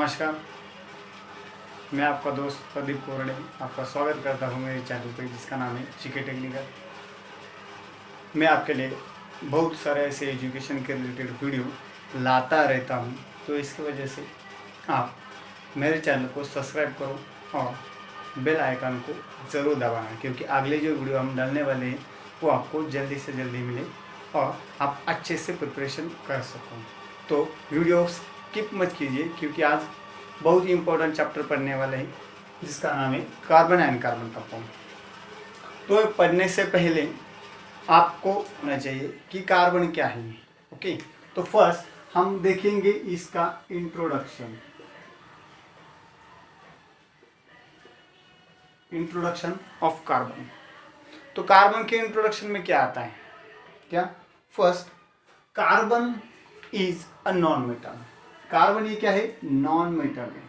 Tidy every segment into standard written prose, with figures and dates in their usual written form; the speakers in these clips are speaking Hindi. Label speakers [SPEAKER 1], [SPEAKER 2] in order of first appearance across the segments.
[SPEAKER 1] नमस्कार, मैं आपका दोस्त प्रदीप कोरड़े आपका स्वागत करता हूं मेरे चैनल पे जिसका नाम है जीके टेक्निकल। मैं आपके लिए बहुत सारे ऐसे एजुकेशन के रिलेटेड वीडियो लाता रहता हूं, तो इसकी वजह से आप मेरे चैनल को सब्सक्राइब करो और बेल आइकन को ज़रूर दबाना, क्योंकि अगले जो वीडियो हम डालने वाले हैं वो आपको जल्दी से जल्दी मिले और आप अच्छे से प्रिपरेशन कर सको। तो वीडियो स्किप मत कीजिए, क्योंकि आज बहुत ही इम्पोर्टेंट चैप्टर पढ़ने वाले हैं जिसका नाम है कार्बन एंड कार्बन कंपाउंड। तो पढ़ने से पहले आपको होना चाहिए कि कार्बन क्या है। ओके, तो फर्स्ट हम देखेंगे इसका इंट्रोडक्शन ऑफ कार्बन। तो कार्बन के इंट्रोडक्शन में क्या आता है, क्या first carbon is a non metal. Carbon ये क्या है, नॉन मेटल है।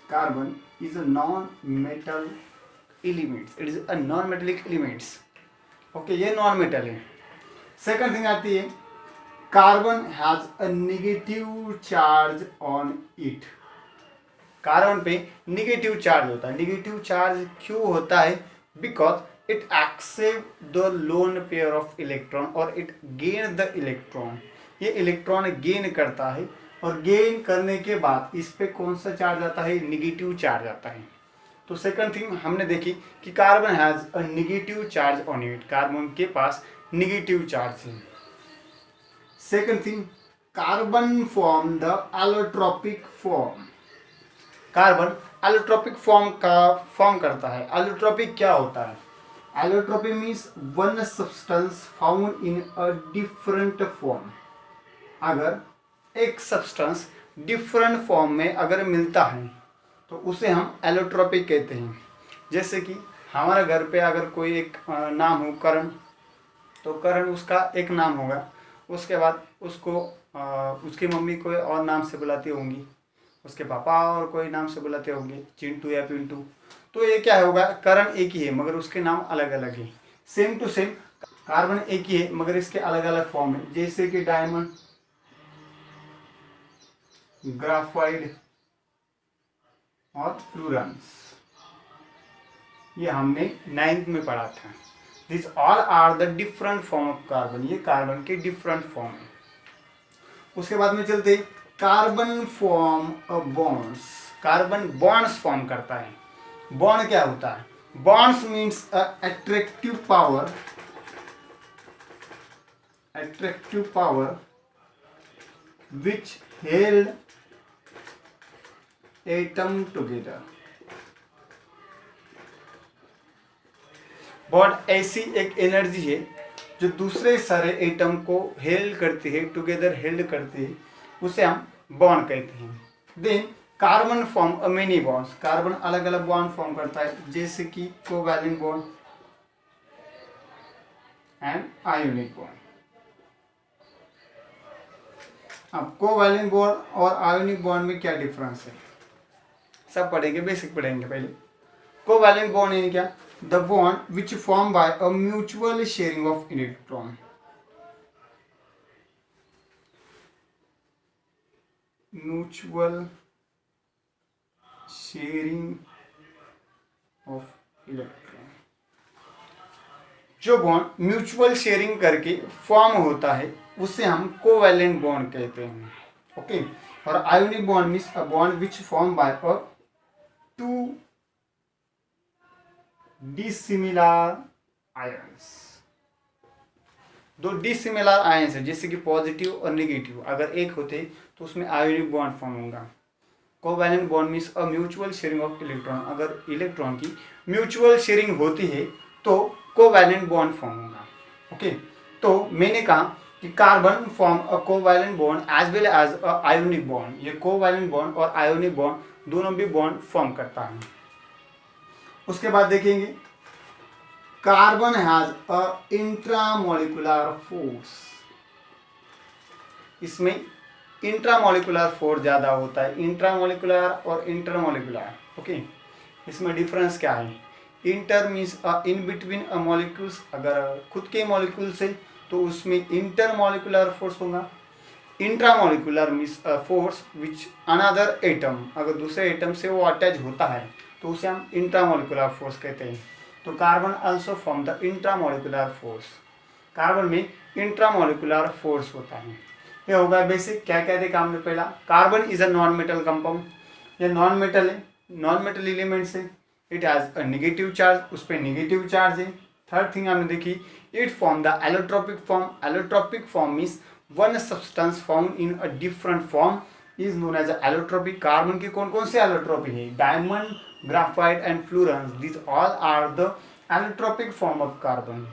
[SPEAKER 1] Carbon is a non metal elements, it is a non metallic elements. Okay, ये नॉन मेटल है। सेकंड थिंग आती है carbon has a negative charge on it. Carbon पे नेगेटिव चार्ज होता है। नेगेटिव चार्ज क्यों होता है, because it accept the lone pair of electron और इट गेन द इलेक्ट्रॉन। ये इलेक्ट्रॉन गेन करता है और गेन करने के बाद इस पे कौन सा चार्ज आता है, निगेटिव चार्ज आता है। तो सेकंड थिंग हमने देखी कि carbon has a negative charge on it. Carbon के पास निगेटिव चार्ज है। Second thing carbon form the allotropic form. Carbon allotropic form का फॉर्म करता है। एलोट्रोपिक क्या होता है, allotropic means one substance found in a different form. अगर एक सब्सटेंस डिफरेंट फॉर्म में अगर मिलता है तो उसे हम एलोट्रोपिक कहते हैं। जैसे कि हमारे घर पे अगर कोई एक नाम हो करण, तो करण उसका एक नाम होगा। उसके बाद उसको उसकी मम्मी कोई और नाम से बुलाती होंगी, उसके पापा और कोई नाम से बुलाते होंगे, चिंटू या पिंटू। तो ये क्या होगा, करण एक ही है मगर उसके नाम अलग अलग है। सेम टू सेम कार्बन एक ही है मगर इसके अलग अलग फॉर्म है, जैसे कि डायमंड, ग्राफाइट और फ्लूरेंस। ये हमने 9th में पढ़ा था। This all are the different form of carbon. ये कार्बन के डिफरेंट फॉर्म है। उसके बाद में चलते carbon form a bonds. Carbon bonds form करता है। बॉन्ड क्या होता है, bonds means attractive power which held atom together. Bond ऐसी एक एनर्जी है जो दूसरे सारे एटम को हेल्ड करती है, टुगेदर हेल्ड करती है, उसे हम बॉन्ड कहते हैं। Then carbon form a many bonds. Carbon अलग अलग बॉन्ड फॉर्म करता है, जैसे कि covalent bond and ionic bond. अब कोवैलेंट बॉन्ड और आयोनिक बॉन्ड में क्या डिफरेंस है, सब पढ़ेंगे, बेसिक पढ़ेंगे पहले। कोवैलेंट बॉन्ड यानी क्या, the bond which form by a mutual sharing of electron. Mutual sharing of electron. जो बॉन्ड म्यूचुअल शेयरिंग करके फॉर्म होता है उसे हम कोवैलेंट बॉन्ड कहते हैं। ओके, और ionic bond means a bond which form by a to dissimilar ions. दो डिसिमिलर आयंस है, जैसे कि पॉजिटिव और नेगेटिव अगर एक होते तो उसमें आयोनिक बॉन्ड फॉर्म होगा। Covalent bond means a mutual sharing of electron. अगर इलेक्ट्रॉन की म्यूचुअल शेयरिंग होती है तो कोवैलेंट बॉन्ड फॉर्म होगा। ओके, तो मैंने कहा कि carbon form a covalent bond as well as a ionic bond. ये कोवैलेंट बॉन्ड और आयोनिक बॉन्ड दोनों भी बॉन्ड फॉर्म करता है। उसके बाद देखेंगे carbon has a intramolecular force. इसमें इंट्रामोलिकुलर फोर्स ज़्यादा होता है, इंट्रामोलिकुलर और इंटरमोलिकुलर। ओके, इसमें डिफरेंस क्या है, inter means in between a molecules. अगर खुद के मॉलिक्यूल से तो उसमें इंटरमोलिकुलर फोर्स होगा। Intramolecular means force which another atom, अगर दूसरे एटम से वो अटैच होता है तो उसे हम इंट्रामोलिकुलर फोर्स कहते हैं। तो carbon also form the intramolecular force, carbon में इंट्रामोलिकुलर फोर्स होता है। ये होगा बेसिक। क्या क्या देखा हमने पहला, carbon is a non metal compound, ये नॉन मेटल है, नॉन मेटल एलिमेंट्स है, it has a negative charge, उस पर नेगेटिव चार्ज है। थर्ड थिंग हमने देखी, it form the allotropic form, allotropic form means one substance found in a different form is known as allotropic. Carbon की कौन कौन से एलोट्रोपिक है, diamond, graphite and fullerenes, this all are the allotropic form of carbon.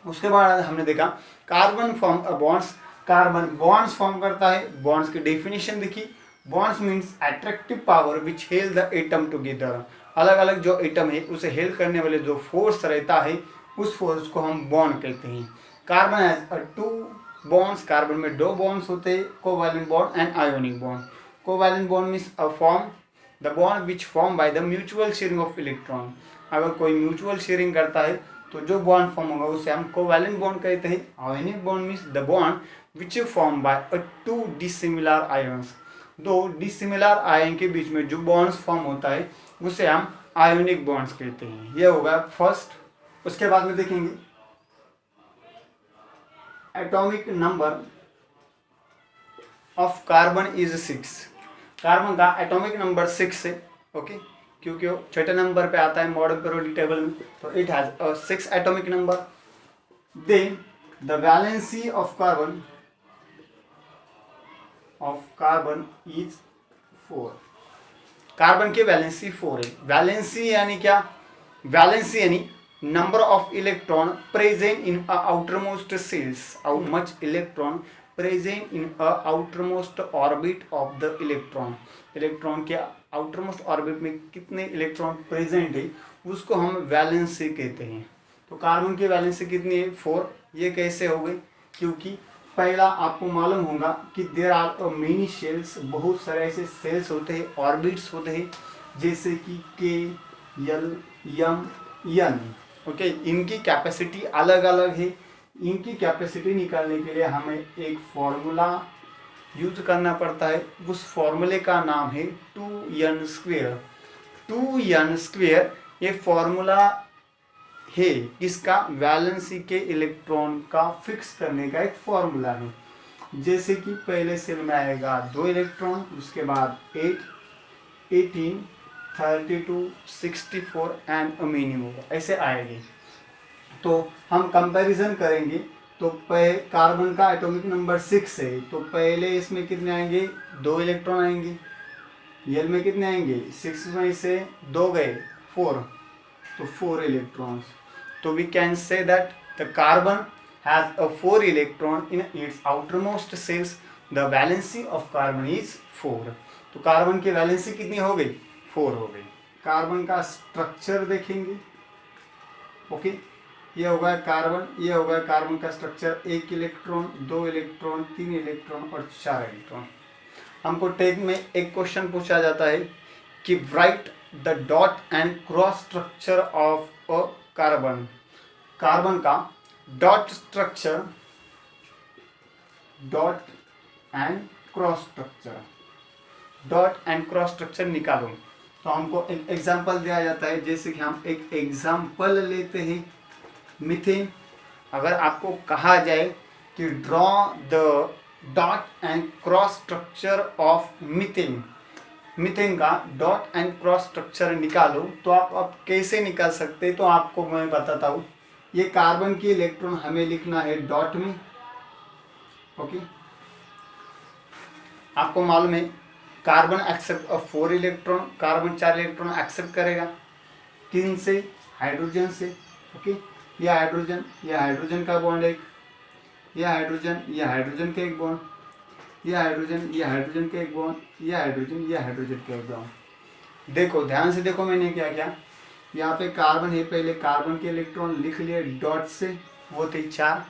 [SPEAKER 1] उसके बाद हमने देखा carbon form a bonds, carbon bonds form करता है। बॉन्ड्स की डेफिनेशन देखी, bonds means attractive power which held the atom together, अलग अलग जो एटम है उसे हेल्ड करने वाले जो फोर्स रहता है उस फोर्स को हम बॉन्ड कहते हैं। Carbon has a 2 bonds, carbon में 2 बॉन्ड्स होते हैं, covalent bond and ionic bond. Covalent bond means a form the bond which form by the mutual sharing of electron, अगर कोई म्यूचुअल शेयरिंग करता है तो जो बॉन्ड फॉर्म होगा उसे हम कोवैलेंट बॉन्ड कहते हैं। Ionic bond means the bond which form by a 2 dissimilar ions, 2 dissimilar ion के बीच में जो बॉन्ड्स फॉर्म होता है उसे हम आयोनिक बॉन्ड्स कहते हैं। ये होगा फर्स्ट। उसके बाद में देखेंगे atomic number of carbon is 6, carbon का एटॉमिक नंबर 6 है, ओके, क्योंकि वो छठे नंबर पे आता है मॉडर्न पीरियोडिक टेबल में, तो it has 6 atomic number. Then the valency of carbon is 4, carbon की वैलेंसी 4 है। वैलेंसी यानी क्या, वैलेंसी यानी number of electron present in a outermost shells, how much electron present in a outermost orbit of the electron, electron के आउटरमोस्ट ऑर्बिट में कितने इलेक्ट्रॉन प्रेजेंट है उसको हम वैलेंसी कहते हैं। तो कार्बन की वैलेंसी कितनी है, 4। ये कैसे हो गई, क्योंकि पहला आपको मालूम होगा कि देयर आर मेनी शेल्स, बहुत सारे ऐसे सेल्स होते हैं, ऑर्बिट्स होते हैं, जैसे कि के, एल, एम, एन, ओके, इनकी कैपेसिटी अलग अलग है। इनकी कैपेसिटी निकालने के लिए हमें एक फॉर्मूला यूज करना पड़ता है, उस फॉर्मूले का नाम है 2n²। 2n², ये फॉर्मूला है इसका वैलेंसी के इलेक्ट्रॉन का फिक्स करने का एक फॉर्मूला है। जैसे कि पहले सेल में आएगा 2 इलेक्ट्रॉन, उसके बाद 8, 18, 32, 64 एंड मिनिमम ऐसे आएंगे। तो हम कंपैरिजन करेंगे, तो कार्बन का एटॉमिक नंबर 6 है, तो पहले इसमें कितने आएंगे, 2 इलेक्ट्रॉन आएंगे। यल में कितने आएंगे, 6 में से 2 गए, 4, तो 4 इलेक्ट्रॉन्स। तो we can say that the carbon has a 4 electron in its outermost shells, the valency of carbon is 4। तो कार्बन की वैलेंसी कितनी हो गई, 4 हो गई। कार्बन का स्ट्रक्चर देखेंगे, ओके, ये होगा कार्बन, ये होगा कार्बन का स्ट्रक्चर, 1 इलेक्ट्रॉन, 2 इलेक्ट्रॉन, 3 इलेक्ट्रॉन और 4 इलेक्ट्रॉन। हमको टेक में एक क्वेश्चन पूछा जाता है कि write the dot and cross structure of a carbon, carbon का dot structure, dot and cross structure, dot and cross structure निकालो। तो हमको एक एग्जांपल दिया जाता है, जैसे कि हम एक एग्जांपल लेते हैं मीथेन। अगर आपको कहा जाए कि draw the dot and cross structure of methane, methane का डॉट एंड क्रॉस स्ट्रक्चर निकालो, तो आप कैसे निकाल सकते हैं, तो आपको मैं बताता हूँ। ये कार्बन की इलेक्ट्रॉन हमें लिखना है डॉट में, ओके, आपको मालूम है carbon accept 4 electron, carbon 4 electron accept करेगा, किन से, हाइड्रोजन से, ओके, यह हाइड्रोजन, यह हाइड्रोजन का बॉन्ड एक, यह हाइड्रोजन, यह हाइड्रोजन के एक बॉन्ड, यह हाइड्रोजन, यह हाइड्रोजन के एक बॉन्ड, यह हाइड्रोजन, यह हाइड्रोजन के एक बॉन्ड। देखो ध्यान से देखो मैंने क्या किया, यहाँ पे कार्बन है, पहले कार्बन के इलेक्ट्रॉन लिख लिए डॉट से, वो थे 4।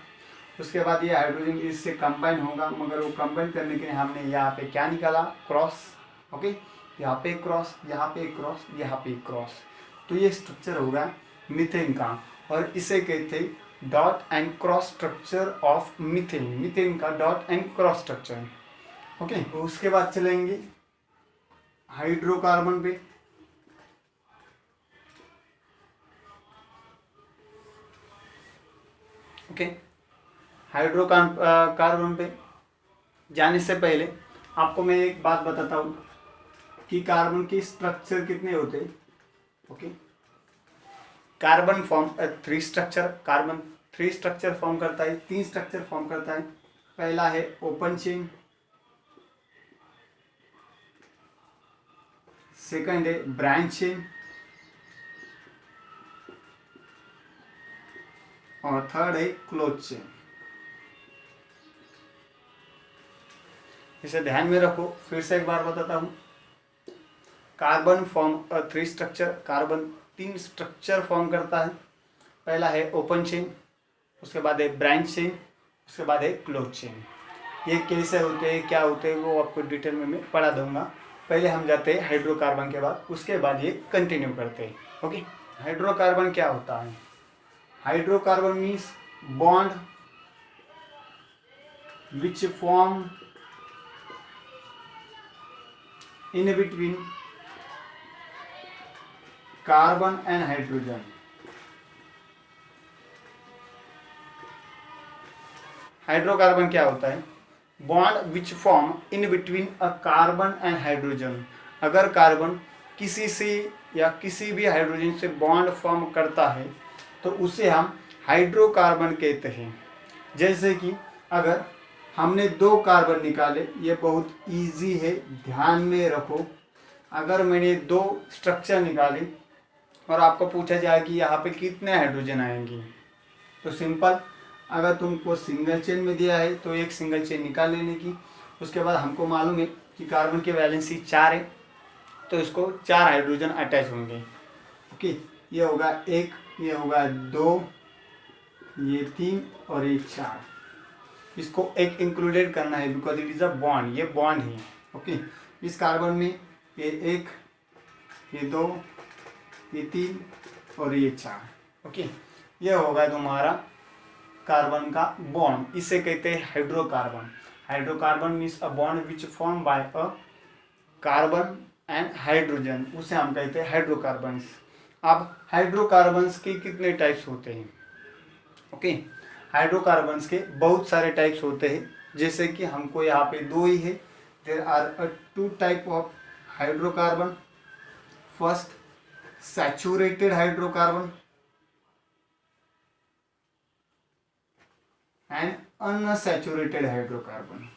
[SPEAKER 1] उसके बाद ये हाइड्रोजन इससे कंबाइन होगा, मगर वो कंबाइन करने के लिए हमने यहाँ पे क्या निकाला, क्रॉस, ओके, यहाँ पे क्रॉस, यहाँ पे क्रॉस, यहाँ पे क्रॉस। तो ये स्ट्रक्चर होगा मीथेन का, और इसे कहते हैं dot and cross structure of methane, methane का dot and cross structure. Okay, तो उसके बाद चलेंगे हाइड्रोकार्बन पे। ओके, हाइड्रोकार्बन पे जाने से पहले आपको मैं एक बात बताता हूँ कि कार्बन की स्ट्रक्चर कितने होते हैं। Okay, carbon form carbon 3 structure form करता है, 3 स्ट्रक्चर फॉर्म करता है। पहला है ओपन चेन, सेकंड है ब्रांच चेन, और थर्ड है क्लोज चेन। इसे ध्यान में रखो, फिर से एक बार बताता हूं। Carbon form 3 structure, carbon 3 structure form करता है। पहला है ओपन चेन, उसके बाद है ब्रांच चेन, उसके बाद है क्लोज चेन। ये कैसे होते हैं, क्या होते हैं, वो आपको डिटेल में मैं पढ़ा दूंगा। पहले हम जाते हैं हाइड्रोकार्बन के बाद, उसके बाद ये कंटिन्यू करते हैं। ओके, हाइड्रोकार्बन क्या होता है? Hydrocarbon means bond which form in between carbon and hydrogen. Hydrocarbon क्या होता है? Bond which form in between a carbon and hydrogen. अगर कार्बन किसी से या किसी भी हाइड्रोजन से बॉन्ड फॉर्म करता है तो उसे हम हाइड्रोकार्बन कहते हैं। जैसे कि अगर हमने 2 कार्बन निकाले, ये बहुत इजी है, ध्यान में रखो। अगर मैंने 2 स्ट्रक्चर निकाले और आपको पूछा जाए कि यहाँ पे कितने हाइड्रोजन आएंगे, तो सिंपल, अगर तुमको सिंगल चेन में दिया है तो एक सिंगल चेन निकाल लेने की। उसके बाद हमको मालूम है कि कार्बन की वैलेंसी 4 है, तो इसको 4 हाइड्रोजन अटैच होंगे। ओके, ये होगा 1, ये होगा 2, ये 3 और ये 4। इसको एक इंक्लूडेड करना है because it is a bond, ये बॉन्ड है। ओके, इस कार्बन में ये 1, ये 2, ये 3 और ये 4। ओके, ये होगा तुम्हारा कार्बन का बॉन्ड, इसे कहते हैं hydrocarbon. Hydrocarbon means a bond which form by a carbon and hydrogen, उसे हम कहते हैं हाइड्रोकार्बन्स। अब हाइड्रोकार्बन्स के कितने टाइप्स होते हैं? ओके, हाइड्रोकार्बन्स के बहुत सारे टाइप्स होते हैं, जैसे कि हमको यहाँ पे 2 ही है। There are 2 type of hydrocarbon. First, saturated hydrocarbon and unsaturated hydrocarbon.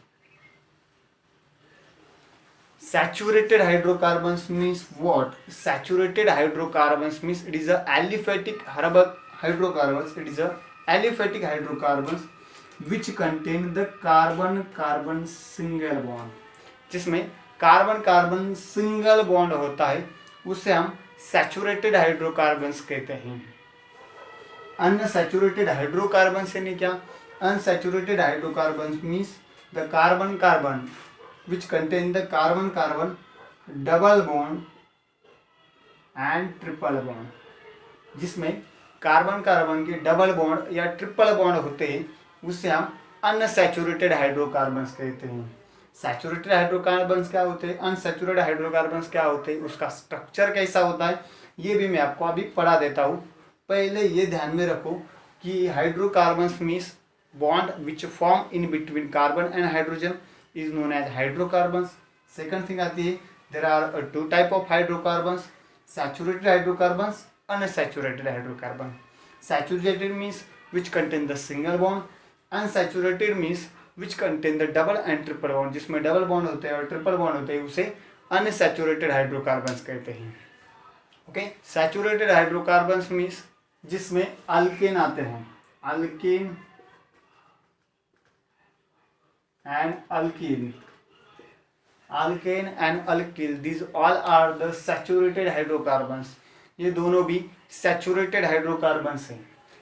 [SPEAKER 1] Saturated hydrocarbons means what? Saturated hydrocarbons means it is a aliphatic hydrocarbons. It is a aliphatic hydrocarbons which contain the carbon-carbon single bond. जिसमें कार्बन कार्बन सिंगल बॉन्ड होता है, उसे हम सैचुरेटेड हाइड्रोकार्बन्स कहते हैं। अनसैचुरेटेड हाइड्रोकार्बन से नहीं क्या? Unsaturated hydrocarbons means the carbon carbon which contain the carbon carbon double bond and triple bond, जिसमें कार्बन कार्बन के डबल बॉन्ड या ट्रिपल बॉन्ड होते हैं, उससे हम अनसैचुरेटेड हाइड्रोकार्बन्स कहते हैं। सैचुरेटेड हाइड्रोकार्बन्स क्या होते हैं, अनसैचुरेटेड हाइड्रोकार्बन्स क्या होते हैं, उसका स्ट्रक्चर कैसा होता है, ये भी मैं आपको अभी पढ़ा देता हूँ। पहले ये ध्यान में रखो कि hydrocarbons means bond which form in between carbon and hydrogen is known as hydrocarbons. Second thing आती है, there are 2 type of hydrocarbons, saturated hydrocarbons, unsaturated hydrocarbon. Saturated means which contain the single bond, unsaturated means which contain the double and triple bond, जिसमें डबल बॉन्ड होते हैं और ट्रिपल बॉन्ड होते हैं, उसे unsaturated hydrocarbons कहते हैं। ओके, सैचुरेटेड हाइड्रोकार्बन्स मीन्स जिसमें अल्केन आते हैं, alkane and alkene and alkyl, these all are the saturated hydrocarbons. ये दोनों भी saturated hydrocarbons हैं।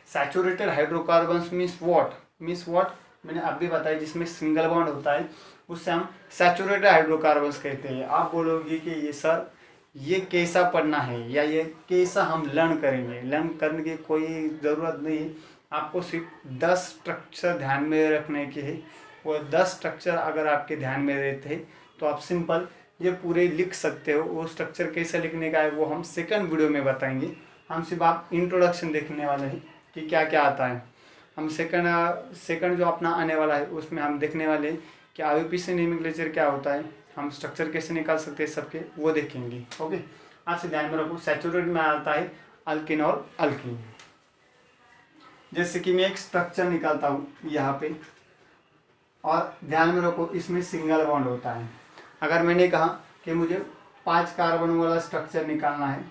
[SPEAKER 1] saturated hydrocarbons means what मैंने अभी बताया, जिसमें सिंगल बॉन्ड होता है, उससे हम saturated hydrocarbons कहते हैं। आप बोलोगे कि ये सर ये कैसा पढ़ना है या ये कैसा हम लर्न करेंगे? लर्न करने की कोई ज़रूरत नहीं है, आपको सिर्फ 10 स्ट्रक्चर ध्यान में रखने के हैं, वो 10 स्ट्रक्चर अगर आपके ध्यान में रहते तो आप सिंपल ये पूरे लिख सकते हो। वो स्ट्रक्चर कैसे लिखने का है वो हम सेकंड वीडियो में बताएंगे। हम सिर्फ आप इंट्रोडक्शन देखने वाले हैं कि क्या क्या आता है। हम सेकंड जो अपना आने वाला है उसमें हम देखने वाले हैं कि आईयूपीएसी नोमेनक्लेचर क्या होता है, हम स्ट्रक्चर कैसे निकाल सकते हैं सबके, वो देखेंगे। ओके, आज से ध्यान में रखो सैचुरेटेड में आता है अल्किन और अल्कीन। जैसे कि मैं एक स्ट्रक्चर निकालता हूँ यहाँ पे, और ध्यान में रखो इसमें सिंगल बॉन्ड होता है। अगर मैंने कहा कि मुझे 5 कार्बन वाला स्ट्रक्चर निकालना है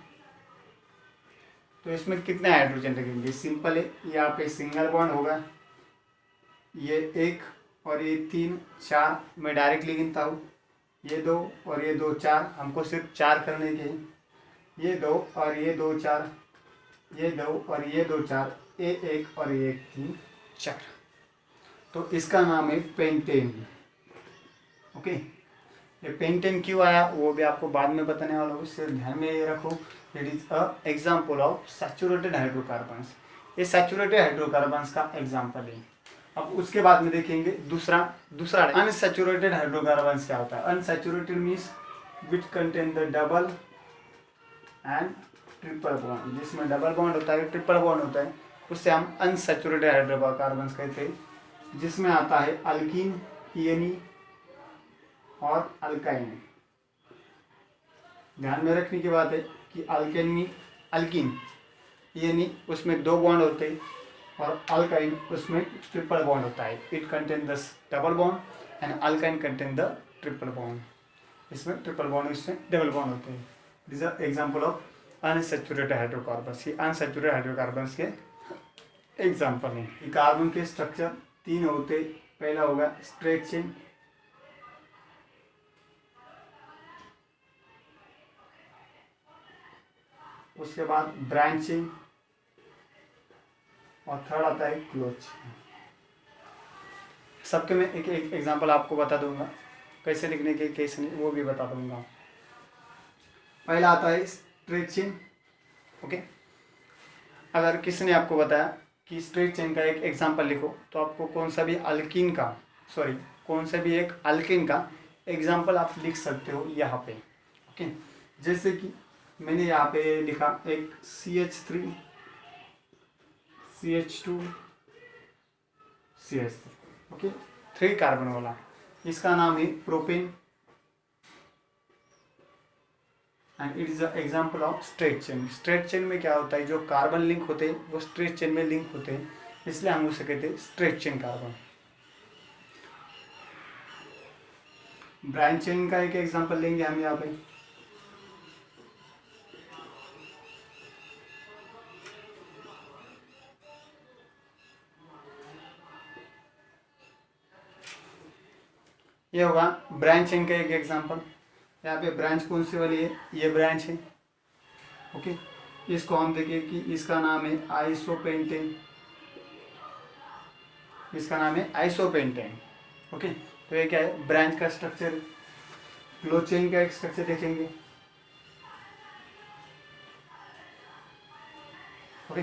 [SPEAKER 1] तो इसमें कितने हाइड्रोजन लगेंगे? सिंपल है, यहाँ पे सिंगल बॉन्ड होगा, ये 1 और ये 3 4, मैं डायरेक्टली गिनता हूँ, ये 2 और ये 2 4, हमको सिर्फ 4 करने के, ये 2 और ये 2 4, ये 2 और ये 2 4, ये 1 और ये 3 4। तो इसका नाम है पेंटेन। ओके, ये पेंटेन क्यों आया वो भी आपको बाद में बताने वाला हूँ, सिर्फ ध्यान में ये रखो। It is a example of saturated hydrocarbons. ये सैचुरेटेड हाइड्रोकार्बन्स का एग्जाम्पल है। अब उसके बाद में देखेंगे दूसरा अनसैचुरेटेड हाइड्रोकार्बन्स क्या होता है। Unsaturated means which contain the double and triple bond, जिसमें डबल बॉन्ड होता है, ट्रिपल बॉन्ड होता है, उससे हम अनसैचुरेटेड हाइड्रोकार्बन्स कहते हैं। जिसमें आता है अल्कीन, ईएनई और अल्काइन। ध्यान में रखने की बात है कि अल्कीन ईएनई उसमें 2 बॉन्ड होते हैं, और अल्काइन उसमें ट्रिपल बॉन्ड होता है। It contain the double bond and alkyne contain the triple bond. इसमें ट्रिपल बॉन्ड, इसमें डबल बॉन्ड होते हैं। This are example of unsaturated hydrocarbons. ये अनसैचुरेटेड हाइड्रोकार्बन्स के एग्जाम्पल हैं। ये कार्बन के स्ट्रक्चर 3 होते। पहला होगा स्ट्रेट चेन, उसके बाद ब्रांच चेन, और थर्ड आता है क्लोज चेन। सबके मैं एक एक एग्जाम्पल आपको बता दूंगा, कैसे लिखने के कैसे नहीं वो भी बता दूंगा। पहला आता है स्ट्रेट चेन। ओके, अगर किसी ने आपको बताया कि स्ट्रेट चेन का एक एग्जाम्पल लिखो तो आपको कौन सा भी एक अल्कीन का एग्जाम्पल आप लिख सकते हो यहाँ पे। ओके, जैसे कि मैंने यहाँ पे लिखा एक CH3 CH2 CH3। Okay, 3 carbon वाला, इसका नाम है propane and it is a example of straight chain. Straight chain में क्या होता है, जो कार्बन लिंक होते हैं वो स्ट्रेट चेन में लिंक होते हैं, इसलिए हम उसे कहते हैं straight chain carbon. Branch chain का एक एग्जाम्पल लेंगे हम यहाँ पे। ये होगा ब्रांच चेन का एक एग्जाम्पल। यहाँ पे ब्रांच कौन सी वाली है, ये ब्रांच है। ओके, इसको हम देखें कि इसका नाम है आइसोपेंटेन, इसका नाम है आइसोपेंटेन। ओके, तो ये क्या है, ब्रांच का स्ट्रक्चर। क्लोज चेन का एक स्ट्रक्चर देखेंगे। Okay,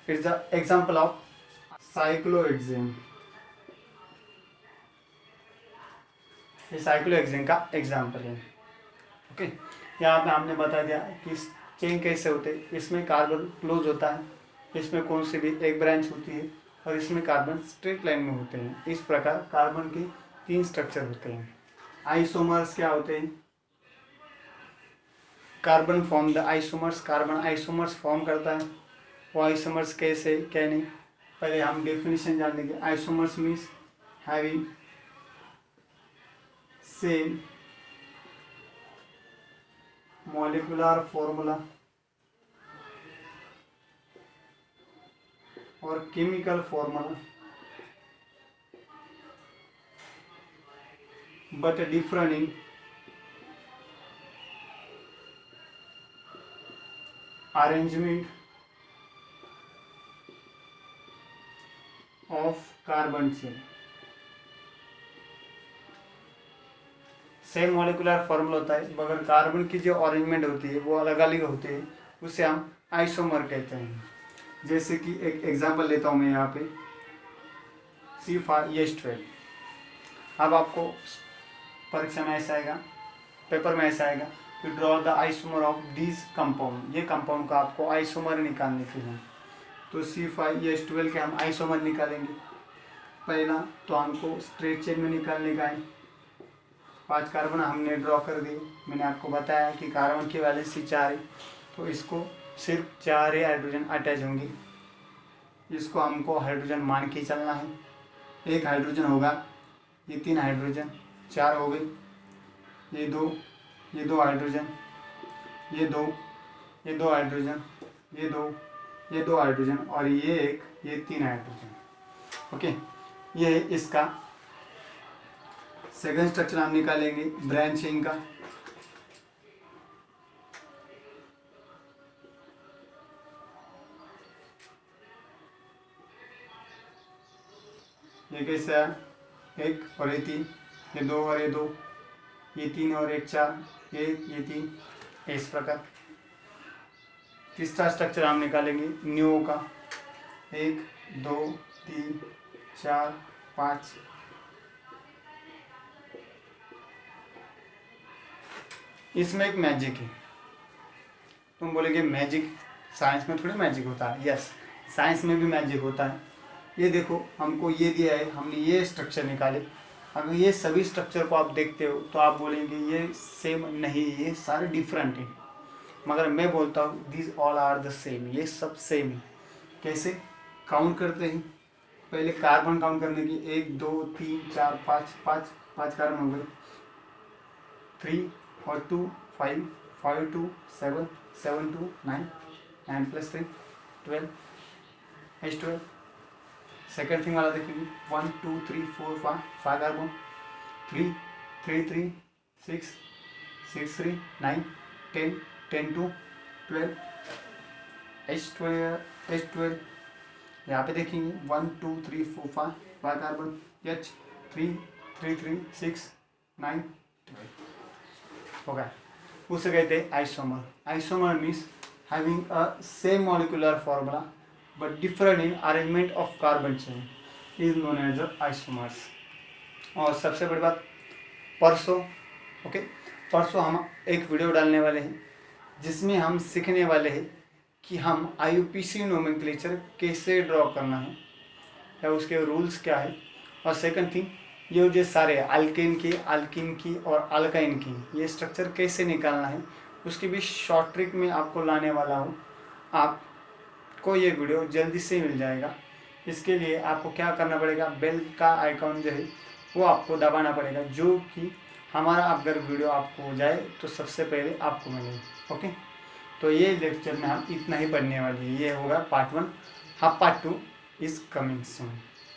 [SPEAKER 1] it's the example of cyclohexane. ये साइक्लोहेक्सेन का एग्जाम्पल है। ओके, यहाँ पे हमने बता दिया कि चेन कैसे होते हैं। इसमें कार्बन क्लोज होता है, इसमें कौन सी भी एक ब्रांच होती है, और इसमें कार्बन स्ट्रेट लाइन में होते हैं। इस प्रकार कार्बन के 3 स्ट्रक्चर होते हैं। आइसोमर्स क्या होते हैं, carbon form the isomers, carbon isomers form करता है। वो आइसोमर्स कैसे क्या नहीं, पहले हम डेफिनेशन जान लेंगे। Isomers means having same molecular formula और chemical formula, but different in arrangement of carbon chain. Same molecular formula होता है, मगर कार्बन की जो अरेंजमेंट होती है वो अलग अलग होती है, उसे हम आइसोमर कहते हैं। जैसे कि एक एग्जांपल लेता हूँ मैं यहाँ पे, C5H12। अब आपको परीक्षा में ऐसा आएगा, पेपर में ऐसा आएगा कि draw the isomer of this compound, ये कंपाउंड का आपको आइसोमर निकालने के लिए। तो C5H12 के हम आइसोमर निकालेंगे। पहला तो हमको स्ट्रेट चेन में निकालने का है। 5 कार्बन हमने ड्रॉ कर दिए। मैंने आपको बताया कि कार्बन की वैलेंसी 4 है, तो इसको सिर्फ 4 ही हाइड्रोजन अटैच होंगे। इसको हमको हाइड्रोजन मान के चलना है। एक हाइड्रोजन होगा, ये 3 हाइड्रोजन, 4 हो गए, ये 2 हाइड्रोजन, ये 2 हाइड्रोजन, ये 2 हाइड्रोजन और ये 1, ये 3 हाइड्रोजन। ओके, ये है इसका सेकंड स्ट्रक्चर हम निकालेंगे ब्रांच चेन का। ये कैसे है, 1 और ये 3, ये 2 और ये 2, ये 3 और 1 4, ये 3, इस प्रकार। तीसरा स्ट्रक्चर हम निकालेंगे न्यू का। 1 2 3 4 5, इसमें एक मैजिक है। तुम बोलेगे मैजिक, साइंस में थोड़ी मैजिक होता है। यस, साइंस में भी मैजिक होता है। ये देखो, हमको ये दिया है, हमने ये स्ट्रक्चर निकाले। अगर ये सभी स्ट्रक्चर को आप देखते हो तो आप बोलेंगे ये सेम नहीं, ये सारे डिफरेंट हैं। मगर मैं बोलता हूँ this all are the same, ये सब सेम है। कैसे काउंट करते हैं, पहले कार्बन काउंट करने की, 1 2 3 4 5 कार्बन हो गए। 3 और 2 5, 5 2 7, 7 2 9, 9 + 3 12, H12। सेकेंड थिंग वाला देखेंगे, 1 2 3 4 5 कार्बन, 3 3 3 6 6 3 9 10 10 2 12, H12। यहाँ पे देखेंगे 1 2 3 4 5 कार्बन, H 3 3 3 6 9 12 हो गया। उसे कहते हैं isomer. Isomer means having a same molecular formula but different in arrangement of carbon chain is known as the isomers। और सबसे बड़ी बात, परसों हम एक वीडियो डालने वाले हैं जिसमें हम सीखने वाले हैं कि हम IUPAC नोमेनक्लेचर कैसे ड्रॉ करना है या उसके रूल्स क्या है। और सेकंड थिंग, ये जो सारे अल्केन की और अल्काइन की ये स्ट्रक्चर कैसे निकालना है, उसकी भी शॉर्ट ट्रिक में आपको लाने वाला हूँ। आपको ये वीडियो जल्दी से मिल जाएगा। इसके लिए आपको क्या करना पड़ेगा, बेल का आइकॉन जो है वो आपको दबाना पड़ेगा, जो कि हमारा अगर वीडियो आपको जाए तो सबसे पहले आपको मिले। ओके, तो ये लेक्चर में हम इतना ही पढ़ने वाले हैं। ये होगा पार्ट 1। हाँ, पार्ट 2 इज़ कमिंग सून।